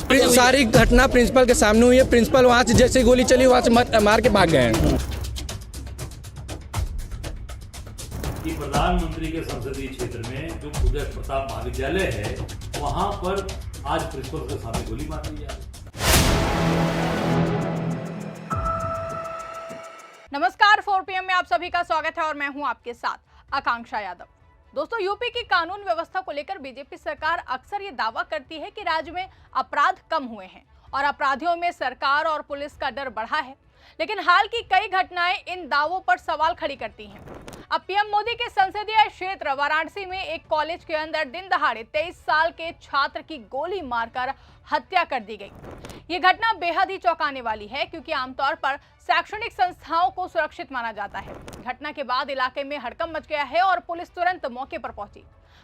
सारी घटना प्रिंसिपल के सामने हुई है। प्रिंसिपल वहाँ से जैसे गोली चली वहाँ से मार के भाग गए हैं। कि प्रधानमंत्री के संसदीय क्षेत्र में जो उदय प्रताप महाविद्यालय है वहां पर आज प्रिंसिपल के सामने गोली मार दी जा रही है। नमस्कार, 4 PM में आप सभी का स्वागत है और मैं हूं आपके साथ आकांक्षा यादव। दोस्तों, यूपी की कानून व्यवस्था को लेकर बीजेपी सरकार अक्सर ये दावा करती है कि राज्य में अपराध कम हुए हैं और अपराधियों में सरकार और पुलिस का डर बढ़ा है, लेकिन हाल की कई घटनाएं इन दावों पर सवाल खड़ी करती हैं। अब पीएम मोदी के संसदीय क्षेत्र वाराणसी में एक कॉलेज के अंदर दिन दहाड़े 23 साल के छात्र की गोली मारकर हत्या कर दी गई। ये घटना बेहद ही चौंकाने वाली है, क्योंकि आमतौर पर शैक्षणिक संस्थाओं को सुरक्षित माना जाता है। घटना के बाद इलाके में हड़कंप मच गया है और पुलिस तुरंत मौके पर पहुंची।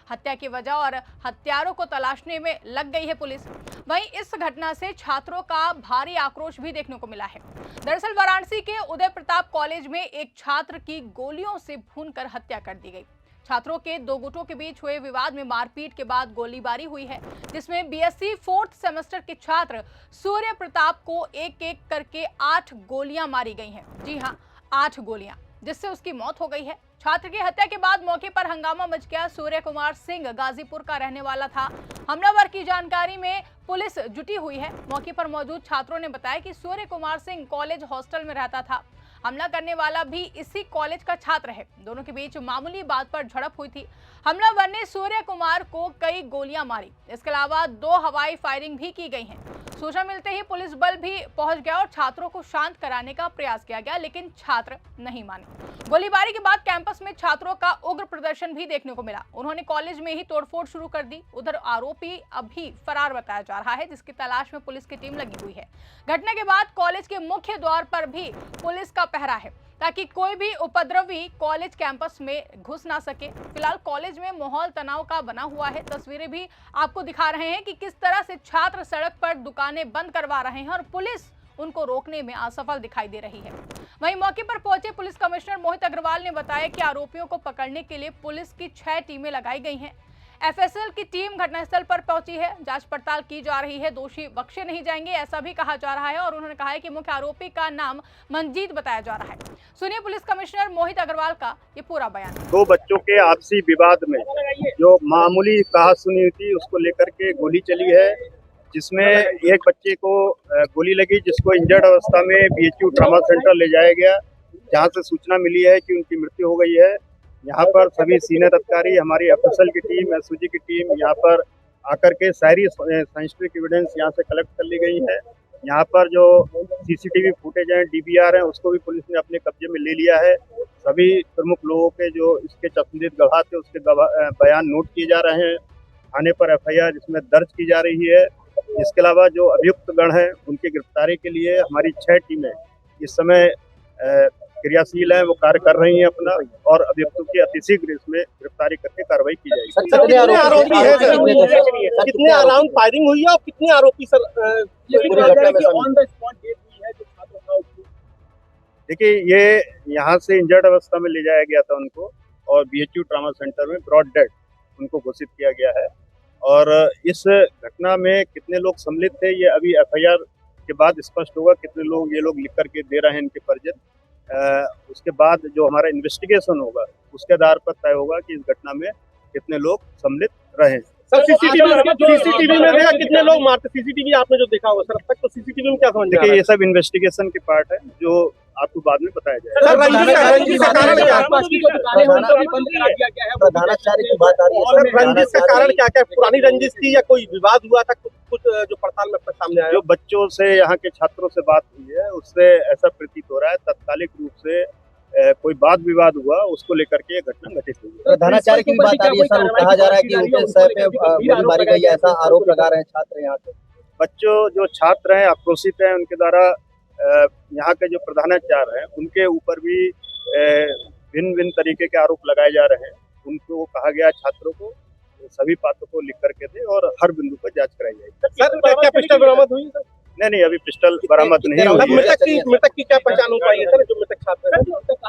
हत्या की वजह और हत्यारों को तलाशने में लग गई है पुलिस। वहीं इस घटना से छात्रों का भारी आक्रोश भी देखने को मिला है। दरअसल वाराणसी के उदय प्रताप कॉलेज में एक छात्र की गोलियों से भूनकर हत्या कर दी गई। छात्रों के दो गुटों के बीच हुए विवाद में मारपीट के बाद गोलीबारी हुई है, जिसमें बीएससी 4th सेमेस्टर के छात्र सूर्य प्रताप को एक एक करके 8 गोलियां मारी गई हैं। जी हां, 8 गोलियां, जिससे उसकी मौत हो गई है। छात्र की हत्या के बाद मौके पर हंगामा मच गया। सूर्य कुमार सिंह गाजीपुर का रहने वाला था। हमलावर की जानकारी में पुलिस जुटी हुई है। मौके पर मौजूद छात्रों ने बताया कि सूर्य कुमार सिंह कॉलेज हॉस्टल में रहता था। हमला करने वाला भी इसी कॉलेज का छात्र है। दोनों के बीच मामूली बात पर झड़प हुई थी। हमलावर ने सूर्य कुमार को कई गोलियां मारी। इसके अलावा 2 हवाई फायरिंग भी की गई हैं। सूचना मिलते ही पुलिस बल भी पहुंच गया और छात्रों को शांत कराने का प्रयास किया गया, लेकिन छात्र नहीं माने। गोलीबारी के बाद कैंपस में छात्रों का उग्र प्रदर्शन भी देखने को मिला। उन्होंने कॉलेज में ही तोड़फोड़ शुरू कर दी। उधर आरोपी अभी फरार बताया जा रहा है, जिसकी तलाश में पुलिस की टीम लगी हुई है। घटना के बाद कॉलेज के मुख्य द्वार पर भी पुलिस का पहरा है, ताकि कोई भी उपद्रवी कॉलेज कैंपस में घुस ना सके। फिलहाल कॉलेज में माहौल तनाव का बना हुआ है। तस्वीरें भी आपको दिखा रहे हैं कि किस तरह से छात्र सड़क पर दुकानें बंद करवा रहे हैं और पुलिस उनको रोकने में असफल दिखाई दे रही है। वहीं मौके पर पहुंचे पुलिस कमिश्नर मोहित अग्रवाल ने बताया कि आरोपियों को पकड़ने के लिए पुलिस की 6 टीमें लगाई गई हैं। एफएसएल की टीम घटनास्थल पर पहुंची है। जांच पड़ताल की जा रही है। दोषी बख्शे नहीं जाएंगे, ऐसा भी कहा जा रहा है और उन्होंने कहा है कि मुख्य आरोपी का नाम मंजीत बताया जा रहा है। सुनिए पुलिस कमिश्नर मोहित अग्रवाल का ये पूरा बयान। 2 बच्चों के आपसी विवाद में जो मामूली कहासुनी हुई थी, उसको लेकर के गोली चली है, जिसमें एक बच्चे को गोली लगी, जिसको इंजर्ड अवस्था में बीएचयू ट्रॉमा सेंटर ले जाया गया, जहां से सूचना मिली है कि उनकी मृत्यु हो गई है। यहाँ पर सभी सीनियर अधिकारी, हमारी एफएसएल की टीम, एसओजी की टीम यहाँ पर आकर के सारी साइंटिफिक एविडेंस यहाँ से कलेक्ट कर ली गई है। यहाँ पर जो सीसीटीवी फुटेज हैं, डीवीआर हैं, उसको भी पुलिस ने अपने कब्जे में ले लिया है। सभी प्रमुख लोगों के जो इसके चश्मदीद गवाह थे, उसके बयान नोट किए जा रहे हैं। थाने पर एफआईआर इसमें दर्ज की जा रही है। इसके अलावा जो अभियुक्त गण हैं, उनकी गिरफ्तारी के लिए हमारी 6 टीमें इस समय क्रियाशील है, वो कार्य कर रही हैं अपना, और अभियुक्तों की अतिशीघ्र इसमें गिरफ्तारी करके कार्रवाई की जाएगी। कितने आरोपी हैं सर? कितने अराउंड फायरिंग हुई है और कितने आरोपी सर देखिए, ये यहाँ से इंजर्ड अवस्था में ले जाया गया था उनको, और बीएचयू ट्रॉमा सेंटर में ब्रॉड डेड उनको घोषित किया गया है। और इस घटना में कितने लोग सम्मिलित थे, ये अभी एफआईआर के बाद स्पष्ट होगा। कितने लोग ये लोग लिख करके दे रहे हैं इनके परिजन, उसके बाद जो हमारा इन्वेस्टिगेशन होगा उसके आधार पर तय होगा कि इस घटना में कितने लोग सम्मिलित रहे। सर, सीसीटीवी में देखा कितने लोग मारते? सीसीटीवी आपने जो देखा होगा सर, अब तक तो सीसीटीवी में क्या समझ में आ रहा है? ये सब इन्वेस्टिगेशन के पार्ट है, जो आपको बाद में बताया जाएगा। सर, रंजिश का कारण क्या है? रंजिश का कारण क्या क्या? पुरानी रंजिश थी या कोई विवाद हुआ था? कुछ जो पड़ताल में सामने आया? जो बच्चों से, यहाँ के छात्रों से बात हुई है, उससे ऐसा प्रतीत हो रहा है तात्कालिक रूप से कोई वाद विवाद हुआ, उसको लेकर के ये घटना घटित हुई है। प्रधानाचार्य की बात आ रही है सर, कहा जा रहा है कि उनके सर पे गोली मारी गई है, ऐसा आरोप लगा रहे हैं छात्र यहाँ पे। बच्चों जो छात्र हैं, आक्रोशित हैं, उनके द्वारा यहाँ के जो प्रधानाचार्य हैं, उनके ऊपर भी भिन्न भिन्न तरीके के आरोप लगाए जा रहे हैं। उनको कहा गया छात्रों को सभी बातों को लिख करके दे और हर बिंदु पर जांच कराई जाएगी। सर, क्या पिस्टल बरामद हुई? नहीं, अभी पिस्टल बरामद नहीं हुई है। मृतक की क्या पहचान हो पाई है सर? जो मृतक छात्र है,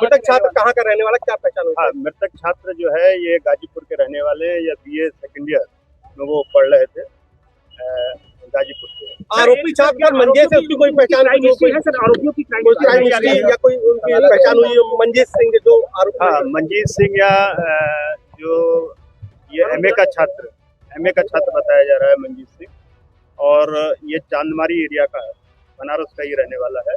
मृतक छात्र कहाँ का रहने वाला, क्या पहचान हो? हाँ, मृतक छात्र जो है ये गाजीपुर के रहने वाले, या बीए सेकंड ईयर में वो पढ़ रहे थे। गाजीपुर के हैं। आरोपी छात्र पर मंजेश है, उसकी कोई पहचान है सर? आरोपियों की क्राइम हिस्ट्री या कोई उनकी पहचान हुई है? मंजेश सिंह जो आरोपी हाँ, मंजीत सिंह या जो ये एमए का छात्र बताया जा रहा है मंजीत सिंह, और ये चांदमारी एरिया का है, बनारस का ही रहने वाला है।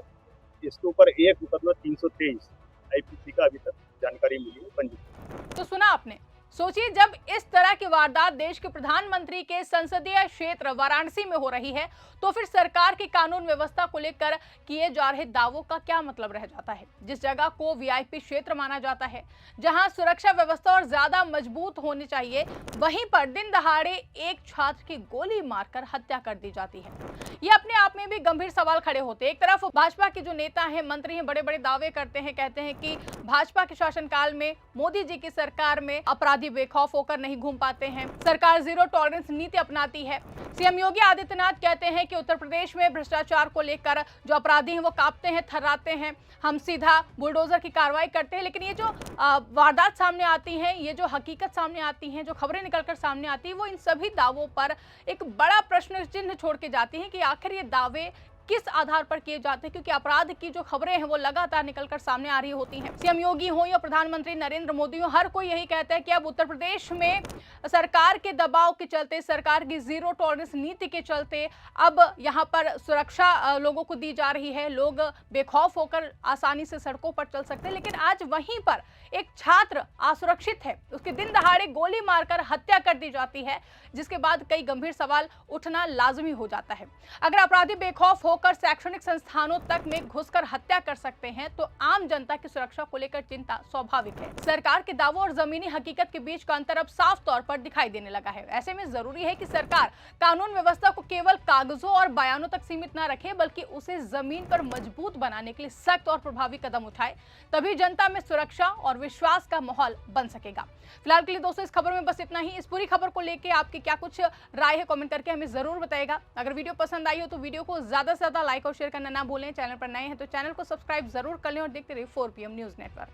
इसके ऊपर एक मुकदमा 323 आईपीसी का अभी तक जानकारी मिली है पंजीकृत। तो सुना आपने, सोचिए जब इस तरह की वारदात देश के प्रधानमंत्री के संसदीय क्षेत्र वाराणसी में हो रही है तो फिर सरकार की कानून व्यवस्था को लेकर किए जा रहे दावों का क्या मतलब रह जाता है। जिस जगह को वीआईपी क्षेत्र माना जाता है, जहां सुरक्षा व्यवस्था और ज्यादा मजबूत होनी चाहिए, वहीं पर दिन दहाड़े एक छात्र की गोली मारकर हत्या कर दी जाती है। ये अपने आप में भी गंभीर सवाल खड़े होते हैं। एक तरफ भाजपा के जो नेता हैं, मंत्री हैं, बड़े बड़े दावे करते हैं, कहते हैं कि भाजपा के शासनकाल में, मोदी जी की सरकार में अपराधी बेखौफ होकर नहीं घूम पाते हैं, सरकार जीरो टॉलरेंस नीति अपनाती है। सीएम योगी आदित्यनाथ कहते हैं कि उत्तर प्रदेश में भ्रष्टाचार को लेकर जो अपराधी हैं वो कांपते हैं, थर्राते हैं, हम सीधा बुलडोजर की कार्रवाई करते हैं। लेकिन ये जो वारदात सामने आती हैं, ये जो हकीकत सामने आती हैं, जो खबरें निकलकर सामने आती हैं, वो इन सभी दावों पर एक बड़ा प्रश्न चिन्ह छोड़ के जाती हैं कि आखिर ये दावे किस आधार पर किए जाते हैं, क्योंकि अपराध की जो खबरें हैं वो लगातार निकलकर सामने आ रही होती हैं। सीएम योगी हो या प्रधानमंत्री नरेंद्र मोदी हो, हर कोई यही कहता है कि अब उत्तर प्रदेश में सरकार के दबाव के चलते, सरकार की जीरो टॉलरेंस नीति के चलते अब यहाँ पर सुरक्षा लोगों को दी जा रही है, लोग बेखौफ होकर आसानी से सड़कों पर चल सकते हैं। लेकिन आज वहीं पर एक छात्र असुरक्षित है, उसके दिन दहाड़े गोली मारकर हत्या कर दी जाती है, जिसके बाद कई गंभीर सवाल उठना लाजमी हो जाता है। अगर अपराधी बेखौफ होकर शैक्षणिक संस्थानों तक में घुसकर हत्या कर सकते हैं तो आम जनता की सुरक्षा को लेकर चिंता स्वाभाविक है। सरकार के दावों और जमीनी हकीकत के बीच का अंतर अब साफ तौर पर दिखाई देने लगा है। ऐसे में जरूरी है कि सरकार कानून व्यवस्था को केवल कागजों और बयानों तक सीमित न रखे, बल्कि उसे जमीन पर मजबूत बनाने के लिए सख्त और प्रभावी कदम उठाए, तभी जनता में सुरक्षा और विश्वास का माहौल बन सकेगा। फिलहाल के लिए दोस्तों इस खबर में बस इतना ही। इस पूरी खबर को लेकर आपकी क्या कुछ राय है, कमेंट करके हमें जरूर बताइएगा। अगर वीडियो पसंद आई हो तो वीडियो को ज्यादा से ज्यादा लाइक और शेयर करना ना भूलें। चैनल पर नए हैं तो चैनल को सब्सक्राइब जरूर कर लें और देखते रहिए 4PM न्यूज नेटवर्क।